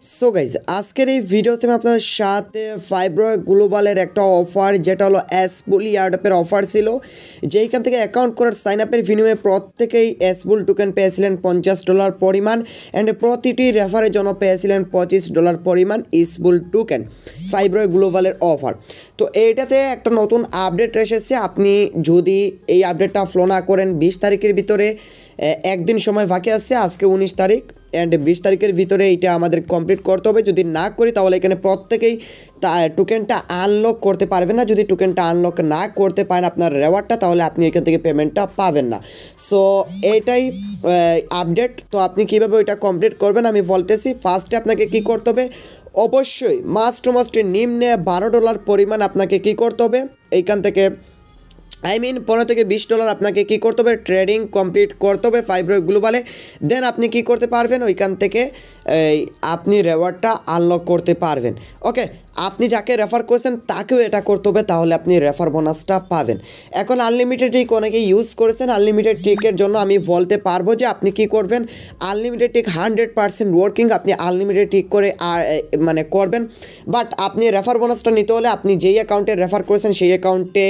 So guys আজকের এই ভিডিওতে আমি আপনাদের সাথে ফাইব্রয় গ্লোবালের একটা অফার যেটা হলো এসবুল ইয়ারডপের অফার ছিল, যেইখান থেকে অ্যাকাউন্ট করার সাইন আপের বিনিময়ে প্রত্যেকেই এসবুল টোকেন পেয়েছিলেন $50 পরিমাণ অ্যান্ড প্রতিটি রেফারের জন্য পেয়েছিলেন $25 পরিমাণ ইসবুল টোকেন ফাইব্রয় গ্লোবালের অফার। তো এইটাতে একটা নতুন আপডেট এসেছে। আপনি যদি এই আপডেটটা ফলো না করেন 20 তারিখের ভিতরে একদিন সময় বাকি আছে, আজকে 19 তারিখ অ্যান্ড 20 তারিখের ভিতরে এইটা আমাদের কমপ্লিট করতে হবে। যদি না করি তাহলে এখানে প্রত্যেকেই টোকেনটা আনলক করতে পারবেন না। যদি টোকেনটা আনলক না করতে পারেন আপনার রেওয়ার্ডটা, তাহলে আপনি এখান থেকে পেমেন্টটা পাবেন না। সো এইটাই আপডেট। তো আপনি কীভাবে ওইটা কমপ্লিট করবেন আমি বলতেছি। ফার্স্টে আপনাকে কী করতে হবে, অবশ্যই মাস্ট নিম্নে $12 পরিমাণ আপনাকে কী করতে হবে, এইখান থেকে $15 থেকে $20 আপনাকে কী করতে হবে, ট্রেডিং কমপ্লিট করতে হবে ফাইব্রয় গ্লোবালে। দেন আপনি কী করতে পারবেন, ওইখান থেকে আপনি রেওয়ার্ডটা আনলক করতে পারবেন। ওকে, আপনি যাকে রেফার করছেন তাকেও এটা করতে হবে, তাহলে আপনি রেফার বোনাসটা পাবেন। এখন আনলিমিটেড টিক অনেকে ইউজ করেছেন। আনলিমিটেড টিকের জন্য আমি বলতে পারবো যে আপনি কী করবেন, আনলিমিটেড টিক 100% ওয়ার্কিং, আপনি আনলিমিটেড টিক করে মানে করবেন। বাট আপনি রেফার বোনাসটা নিতে হলে আপনি যেই অ্যাকাউন্টে রেফার করেছেন সেই অ্যাকাউন্টে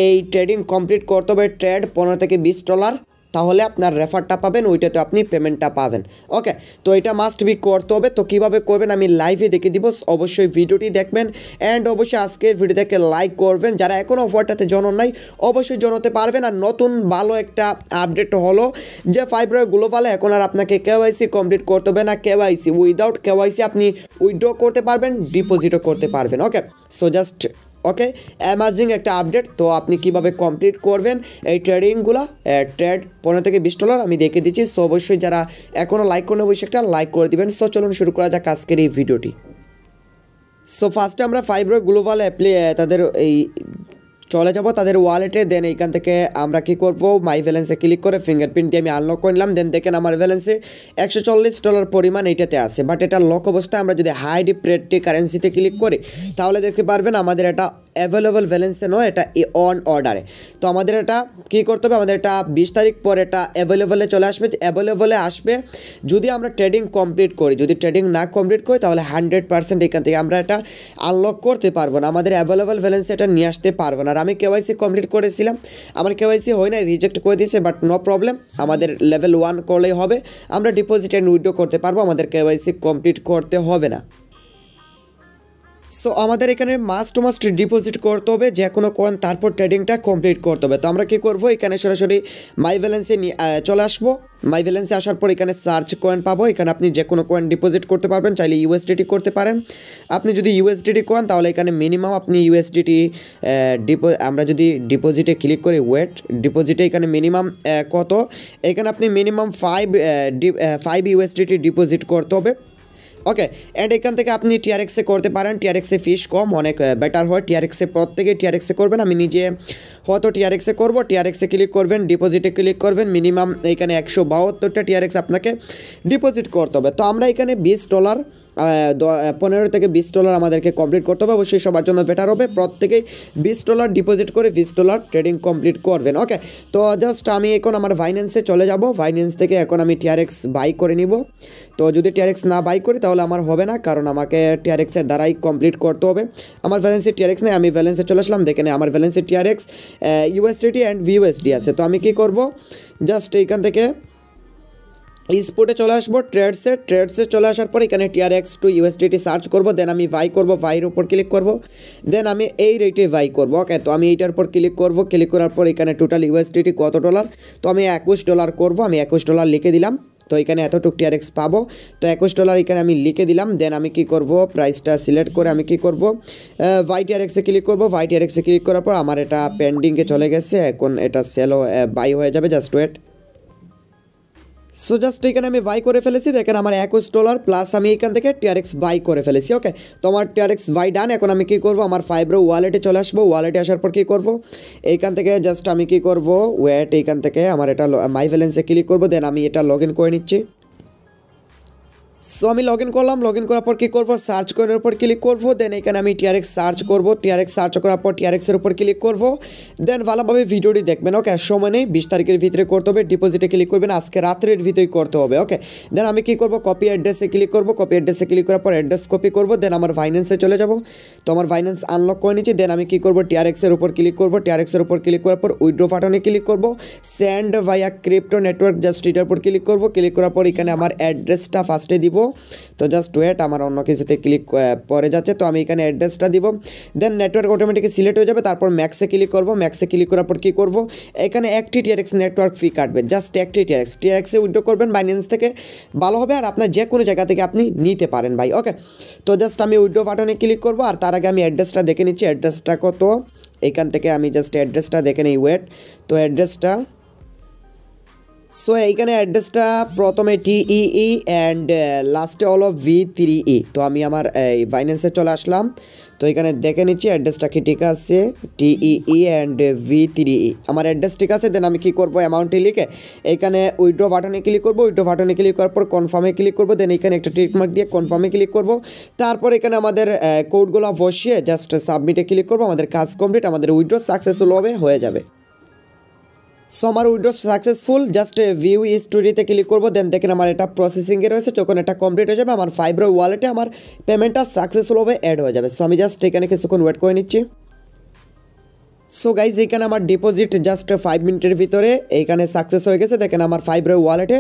এই ট্রেডিং কমপ্লিট করতে হবে, ট্রেড $15 থেকে $20, তাহলে আপনার রেফারটা পাবেন, ওইটাতে আপনি পেমেন্টটা পাবেন। ওকে, তো এটা মাস্ট বি করতে হবে। তো কীভাবে করবেন আমি লাইভে দেখে দিব, অবশ্যই ভিডিওটি দেখবেন অ্যান্ড অবশ্যই আজকের ভিডিওটাকে লাইক করবেন। যারা এখনও অফারটাতে জনন নাই অবশ্যই জনতে পারবেন। আর নতুন ভালো একটা আপডেট হলো যে ফাইব্রয় গ্লোবালে এখন আর আপনাকে কেওয়াইসি কমপ্লিট করতে হবে না। কেওয়াইসি উইদাউট কেওয়াইসি আপনি উইথড্র করতে পারবেন, ডিপোজিটও করতে পারবেন। ওকে, সো জাস্ট ওকে, অ্যামাজিং একটা আপডেট। তো আপনি কিভাবে কমপ্লিট করবেন এই ট্রেডিংগুলো, ট্রেড $15 থেকে $20 আমি দেখে দিচ্ছি। সো অবশ্যই যারা এখনও লাইক করে অবশ্যই একটা লাইক করে দিবেন। সো চলুন শুরু করা যাক আজকের এই ভিডিওটি। সো ফার্স্টে আমরা ফাইব্রয় গ্লোবাল তাদের এই চলে যাব তাদের ওয়ালেটে। দেন এইখান থেকে আমরা কী করব, মাই ব্যালেন্সে ক্লিক করে ফিঙ্গারপ্রিন্ট দিয়ে আমি আনলক করে নিলাম। দেন দেখেন আমার ব্যালেন্সে $140 পরিমাণ এইটাতে আছে। বাট এটা লক অবস্থায় আমরা যদি হাই ডিপ্রেটি কারেন্সিতে ক্লিক করি তাহলে দেখতে পারবেন আমাদের এটা অ্যাভেলেবল ব্যালেন্সে নয়, এটা অন অর্ডারে। তো আমাদের এটা কী করতে হবে, আমাদের এটা 20 তারিখ পর এটা অ্যাভেলেবলে চলে আসবে। অ্যাভেলেবলে আসবে যদি আমরা ট্রেডিং কমপ্লিট করি। যদি ট্রেডিং না কমপ্লিট করি তাহলে 100% এখান থেকে আমরা এটা আনলক করতে পারবো না, আমাদের অ্যাভেলেবল ব্যালেন্সে এটা নিয়ে আসতে পারবো না। আর আমি কেওয়াইসি কমপ্লিট করেছিলাম, আমার কেওয়াইসি হয় না, রিজেক্ট করে দিয়েছে। বাট নো প্রবলেম, আমাদের লেভেল 1 করলেই হবে, আমরা ডিপোজিট অ্যান্ড উইথড্র করতে পারবো, আমাদের কেওয়াইসি কমপ্লিট করতে হবে না। সো আমাদের এখানে মাস্ট ডিপোজিট করতে হবে যে কোনো কয়েন, তারপর ট্রেডিংটা কমপ্লিট করতে হবে। তো আমরা কী করবো, এখানে সরাসরি মাই ব্যালেন্সে চলে আসবো। মাই ব্যালেন্সে আসার পর এখানে সার্চ কয়েন পাবো। এখানে আপনি যে কোনো কয়েন ডিপোজিট করতে পারবেন, চাইলে ইউএসডিটি করতে পারেন। আপনি যদি ইউএসডিটি করেন তাহলে এখানে মিনিমাম আপনি ইউএসডিটি আমরা যদি ডিপোজিটে ক্লিক করি, ওয়েট ডিপোজিটে এখানে মিনিমাম কত, এখানে আপনি মিনিমাম 5 ইউএসডিটি ডিপোজিট করতে হবে। ওকে, অ্যান্ড এখান থেকে আপনি টিআরএক্সে করতে পারেন। টিআরএক্সে ফিস কম, অনেক বেটার হয়। টিআরএক্সে প্রত্যেকেই টিআরএক্সে করবেন, আমি নিজে হয়তো টিআরএক্সে করবো। টিআরএক্সে ক্লিক করবেন, ডিপোজিটে ক্লিক করবেন, মিনিমাম এখানে 172টা টিআরএক্স আপনাকে ডিপোজিট করতে হবে। তো আমরা এখানে $20 $15 থেকে $20 আমাদেরকে কমপ্লিট করতে হবে। অবশ্যই সবার জন্য বেটার হবে, প্রত্যেকেই $20 ডিপোজিট করে $20 ট্রেডিং কমপ্লিট করবেন। ওকে, তো জাস্ট আমি এখন আমার বাইন্যান্সে চলে যাব। বাইন্যান্স থেকে এখন আমি টিআরএক্স বাই করে নিব। তো যদি টিআরএক্স না বাই করি তাহলে আমার হবে না, কারণ আমাকে টিআরএক্সের দ্বারাই কমপ্লিট করতে হবে। আমার ব্যালেন্সে টিআরএক্স নেই, আমি ব্যালেন্সে চলে আসলাম। দেখেন আমার ব্যালেন্সে টিআরএক্স, ইউএসডিটি অ্যান্ড ভিউএসডি আছে। তো আমি কী করব, জাস্ট এইখান থেকে স্পোর্টে চলে আসবো, ট্রেডসে চলে আসার পর এখানে টিআরএক্স টু ইউএসডিটি সার্চ করব। দেন আমি বাই করব, বাইয়ের উপর ক্লিক করব। দেন আমি এই রেটে বাই করব। ওকে, তো আমি এইটার উপর ক্লিক করব। ক্লিক করার পর এখানে টোটাল ইউএসডিটি কত ডলার, তো আমি $21 করব। আমি $21 লিখে দিলাম। তো এখানে এতটুকু টিআরএক্স পাবো। তো $21 এখানে আমি লিখে দিলাম। দেন আমি কি করব, প্রাইসটা সিলেক্ট করে আমি কি করব, বাই টিআরএক্সে ক্লিক করব। বাই টিআরএক্সে ক্লিক করার পর আমার এটা পেন্ডিংয়ে চলে গেছে, এখন এটা সেল বাই হয়ে যাবে, জাস্ট ওয়েট। সো জাস্ট এখানে আমি বাই করে ফেলেছি। দেখেন আমার $21 প্লাস আমি এখান থেকে টিআরএক্স বাই করে ফেলেছি। ওকে, তো আমার টিআরএক্স বাই ডান। এখন আমি কী করবো, আমার ফাইব্রো ওয়ালেটে চলে আসবো। ওয়ালেটে আসার পর কী করবো, এইখান থেকে জাস্ট আমি কী করবো, ওয়েট, এইখান থেকে আমার এটা মাই ব্যালেন্সে ক্লিক করবো। দেন আমি এটা লগ ইন করে নিচ্ছি। সো আমি লগ ইন করলাম, লগ ইন করার পর কী করবো, সার্চ করার উপর ক্লিক করবো, দেন এখানে আমি টিআরএক্স সার্চ করবো, টিআরএক্স সার্চ করার পর টিআরএক্সের উপর ক্লিক করবো, দেন ভালোভাবে ভিডিওটি দেখবেন। ওকে, সময় নেই, 20 তারিখের ভিতরে করতে হবে, ডিপোজিটে ক্লিক করবেন, আজকে রাত্রের ভিতরেই করতে হবে। ওকে, দেন আমি কী করবো, কপি অ্যাড্রেসে ক্লিক করবো, কপি অ্যাড্রেসে ক্লিক করার পর অ্যাড্রেস কপি করবো, দেন আমার ফাইন্যান্সে চলে যাবো। তো আমার ফাইন্যান্স আনলক করে নিচ্ছি, দেন আমি কী করবো, টিআরএক্সের উপর ক্লিক করবো, টিআরএক্সের উপর ক্লিক করার পর উইথড্র বাটনে ক্লিক করবো, সেন্ড ভাইয়া ক্রিপ্টো নেটওয়ার্ক, জাস্ট এটার উপর ক্লিক করবো। ক্লিক করার পর এখানে আমার অ্যাড্রেসটা ফার্স্টে দিব। তো জাস্ট ওয়েট, আমার অন্য কিছুতে ক্লিক পরে যাচ্ছে, তো আমি এখানে অ্যাড্রেসটা দিব, দেন নেটওয়ার্ক অটোমেটিকলি সিলেক্ট হয়ে যাবে। তারপর ম্যাক্সে ক্লিক করবো, ম্যাক্সে ক্লিক করার পর কী করবো, এখানে একটি টিআরএক্স নেটওয়ার্ক ফি কাটবে, জাস্ট একটি টিআরএক্সে উইথড্র করবেন বাইন্যান্স থেকে, ভালো হবে, আর আপনার যে কোনো জায়গা থেকে আপনি নিতে পারেন ভাই। ওকে, তো জাস্ট আমি উইথড্র বাটনে ক্লিক করবো, আর তার আগে আমি অ্যাড্রেসটা দেখে নিচ্ছি, অ্যাড্রেসটা কত, এখান থেকে আমি জাস্ট অ্যাড্রেসটা দেখে নিই। ওয়েট, তো অ্যাড্রেসটা, সো এইখানে অ্যাড্রেসটা প্রথমে TEE অ্যান্ড লাস্টে হলো V3E। তো আমি আমার এই বাইন্যান্সে চলে আসলাম, তো এখানে দেখে নিচ্ছি অ্যাড্রেসটা কি ঠিক আছে, TEE অ্যান্ড V3E আমার অ্যাড্রেস ঠিক আছে। দেন আমি কী করবো, অ্যামাউন্টটি লিখে এইখানে উইথড্র বাটনে ক্লিক করবো, উইথড্র বাটনে ক্লিক করার পর কনফার্মে ক্লিক করবো, দেন এখানে একটা টিক মার্ক দিয়ে কনফার্মে ক্লিক করবো। তারপর এখানে আমাদের কোডগুলো বসিয়ে জাস্ট সাবমিটে ক্লিক করবো, আমাদের কাজ কমপ্লিট, আমাদের উইথড্র সাকসেসফুল হয়ে যাবে। সো আমার উইথড্র সাকসেসফুল, জাস্ট ভিউ স্টোরিতে ক্লিক করবো, দেন দেখেন আমার এটা প্রসেসিংয়ে রয়েছে, যখন এটা কমপ্লিট হয়ে যাবে আমার ফাইব্রো ওয়ালেটে আমার পেমেন্টটা সাকসেসফুলভাবে অ্যাড হয়ে যাবে। সো আমি জাস্ট এখানে কিছুক্ষণ ওয়েট করে নিচ্ছি। সো গাইজ, এখানে আমার ডিপোজিট জাস্ট 5 মিনিটের ভিতরে এইখানে সাকসেস হয়ে গেছে। দেখেন আমার ফাইব্রো ওয়ালেটে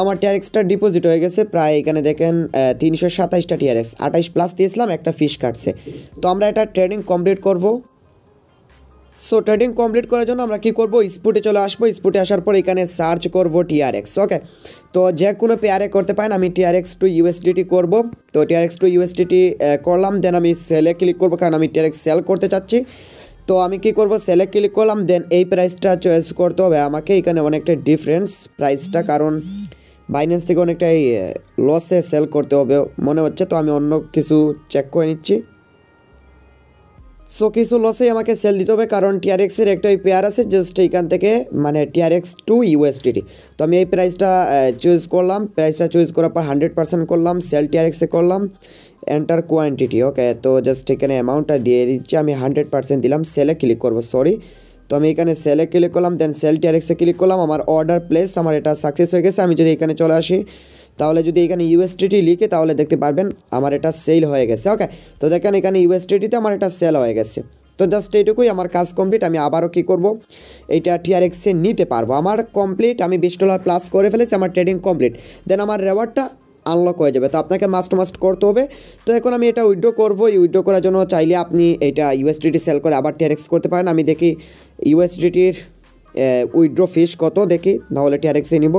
আমার টিআরএক্সটা ডিপোজিট হয়ে গেছে, প্রায় এখানে দেখেন 327টা টিআরএক্স, 28 প্লাস দিয়েছিলাম, একটা ফিস কাটছে। তো আমরা এটা ট্রেডিং কমপ্লিট করবো। সো ট্রেডিং কমপ্লিট করার জন্য আমরা কী করবো, স্পুটে চলে আসবো, স্পুটে আসার পর এখানে সার্চ করবো টিআরএক্স। ওকে, তো যে কোনো পেয়ারে করতে পারেন, আমি TRX to USDT করবো। তো TRX to USDT করলাম, দেন আমি সেলে ক্লিক করবো, কারণ আমি TRX সেল করতে চাচ্ছি। তো আমি কী করবো, সেলে ক্লিক করলাম, দেন এই প্রাইসটা চয়েস করতে হবে আমাকে, এখানে অনেকটা ডিফারেন্স প্রাইসটা, কারণ বাইন্যান্স থেকে অনেকটাই লসে সেল করতে হবে মনে হচ্ছে। তো আমি অন্য কিছু চেক করে নিচ্ছি। সো কিছু লসেই আমাকে সেল দিতে হবে, কারণ টিআরএক্সের একটা ওই পেয়ার আছে জাস্ট এইখান থেকে, মানে TRX to USDT। তো আমি এই প্রাইসটা চুজ করলাম, প্রাইসটা চুজ করার পর 100% করলাম, সেল TRX-এ করলাম, এন্টার কোয়ান্টিটি। ওকে, তো জাস্ট এখানে অ্যামাউন্টটা দিয়ে দিচ্ছি, আমি 100% দিলাম, সেলে ক্লিক করবো, সরি। তো আমি এখানে সেলে ক্লিক করলাম, দেন সেল TRX-এ ক্লিক করলাম, আমার অর্ডার প্লেস, আমার এটা সাকসেস হয়ে গেছে। আমি যদি এখানে চলে আসি, তাহলে যদি এখানে USDT লিখে, তাহলে দেখতে পারবেন আমার এটা সেল হয়ে গেছে। ওকে, তো দেখেন এখানে USDT-তে আমার এটা সেল হয়ে গেছে। তো জাস্ট এইটুকুই, আমার কাজ কমপ্লিট। আমি আবারও কী করবো, এইটা TRX-এ নিতে পারবো, আমার কমপ্লিট, আমি $20 প্লাস করে ফেলেছি, আমার ট্রেডিং কমপ্লিট, দেন আমার রেওয়ার্ডটা আনলক হয়ে যাবে। তো আপনাকে মাস্ট করতে হবে। তো এখন আমি এটা উইথড্র করবো, এই উইথড্র করার জন্য চাইলে আপনি এইটা USDT সেল করে আবার TRX করতে পারেন। আমি দেখি USDT-র উইথড্র ফিস কত, দেখি, নাহলে TRX-এ নিব।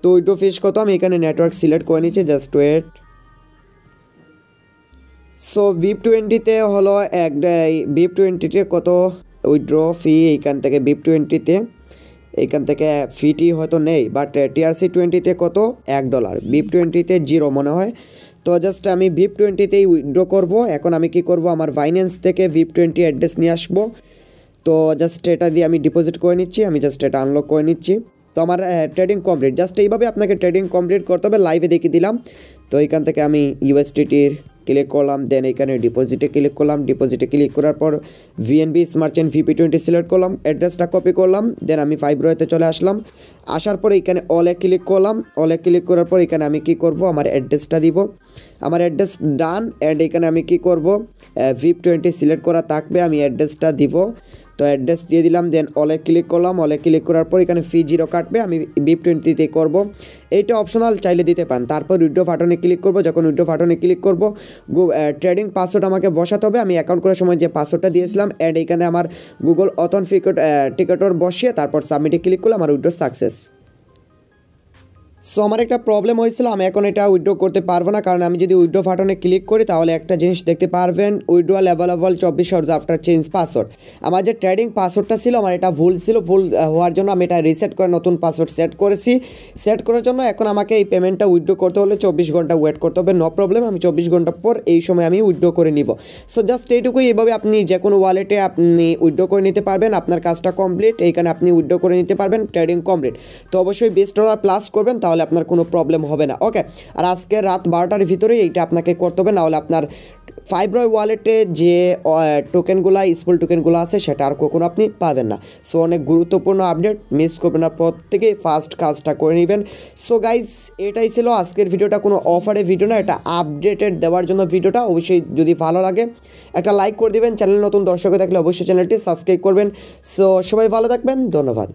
তো উইথড্র ফিস কত, আমি এখানে নেটওয়ার্ক সিলেক্ট করে নিচ্ছি, জাস্ট ওয়েট। সো BIP20-তে হলো BIP20-তে কত উইথড্র ফি, এইখান থেকে BIP20-তে এইখান থেকে ফিটি হয়তো নেই, বাট TRC20-তে কত, $1, BIP20-তে 0 মনে হয়। তো জাস্ট আমি BIP20-তেই উইথড্র করবো। এখন আমি কি করব, আমার বাইন্যান্স থেকে BIP20 অ্যাড্রেস নিয়ে আসবো। তো জাস্ট এটা দিয়ে আমি ডিপোজিট করে নিচ্ছি, আমি জাস্ট এটা আনলক করে নিচ্ছি। তো আমার ট্রেডিং কমপ্লিট, জাস্ট এইভাবে আপনাকে ট্রেডিং কমপ্লিট করতে হবে, লাইভে দেখিয়ে দিলাম। তো এইখান থেকে আমি USDT-র ক্লিক করলাম, দেন এখানে ডিপোজিটে ক্লিক করলাম, ডিপোজিটে ক্লিক করার পর VNB মার্চেন্ট VP20 সিলেক্ট করলাম, অ্যাড্রেসটা কপি করলাম, দেন আমি ফাইব্রোতে চলে আসলাম। আসার পরে এখানে অলে ক্লিক করলাম, অলে ক্লিক করার পর এখানে আমি কি করব, আমার অ্যাড্রেসটা দিব, আমার অ্যাড্রেস ডান। অ্যান্ড এখানে আমি কি করব, VIP20 সিলেক্ট করা থাকবে, আমি অ্যাড্রেসটা দিব। তো অ্যাড্রেস দিয়ে দিলাম, দেন অলে ক্লিক করলাম, অলে ক্লিক করার পর এখানে ফি 0 কাটবে, আমি BIP20-তে করব। এইটা অপশনাল, চাইলে দিতে পারেন। তারপর উইথড্র বাটনে ক্লিক করব, যখন উইথড্র বাটনে ক্লিক করব ট্রেডিং পাসওয়ার্ড আমাকে বসাতে হবে, আমি অ্যাকাউন্ট করার সময় যে পাসওয়ার্ডটা দিয়েছিলাম। অ্যান্ড এখানে আমার গুগল অথেন্টিকেটর বসিয়ে তারপর সাবমিটে ক্লিক করলে আমার উইথড্র সাকসেস। সো আমার একটা প্রবলেম হয়েছিল, আমি এখন এটা উইথড্র করতে পারবো না, কারণ আমি যদি উইথড্র বাটনে ক্লিক করি তাহলে একটা জিনিস দেখতে পারবেন, withdrawal available 24 hours after change password. আমার যে ট্রেডিং পাসওয়ার্ডটা ছিল, আমার এটা ভুল ছিল, ভুল হওয়ার জন্য আমি এটা রিসেট করে নতুন পাসওয়ার্ড সেট করেছি। সেট করার জন্য এখন আমাকে এই পেমেন্টটা উইথড্র করতে হলে 24 ঘন্টা ওয়েট করতে হবে। নো প্রবলেম, আমি 24 ঘন্টা পর এই সময় আমি উইথড্র করে নিব। সো জাস্ট এইটুকুই, এইভাবে আপনি যে কোনো ওয়ালেটে আপনি উইথড্র করে নিতে পারবেন, আপনার কাজটা কমপ্লিট। এইখানে আপনি উইথড্র করে নিতে পারবেন, ট্রেডিং কমপ্লিট। তো অবশ্যই $20 প্লাস করবেন, তাহলে আপনার কোনো প্রবলেম হবে না। ওকে, আর আজকে রাত 12টার ভিতরেই এইটা আপনাকে করতে হবে, নাহলে আপনার ফাইব্রয় ওয়ালেটে যে টোকেনগুলো স্পল টোকেনগুলো আছে সেটা আর কখনো আপনি পাবেন না। সো অনেক গুরুত্বপূর্ণ আপডেট, মিস করবেন না, প্রত্যেকেই ফার্স্ট কাজটা করে নেবেন। সো গাইজ এটাই ছিল আজকের ভিডিওটা, কোনো অফারের ভিডিও না, এটা আপডেটেড দেওয়ার জন্য ভিডিওটা। অবশ্যই যদি ভালো লাগে একটা লাইক করে দিবেন, চ্যানেল নতুন দর্শক থাকলে অবশ্যই চ্যানেলটি সাবস্ক্রাইব করবেন। সো সবাই ভালো থাকবেন, ধন্যবাদ।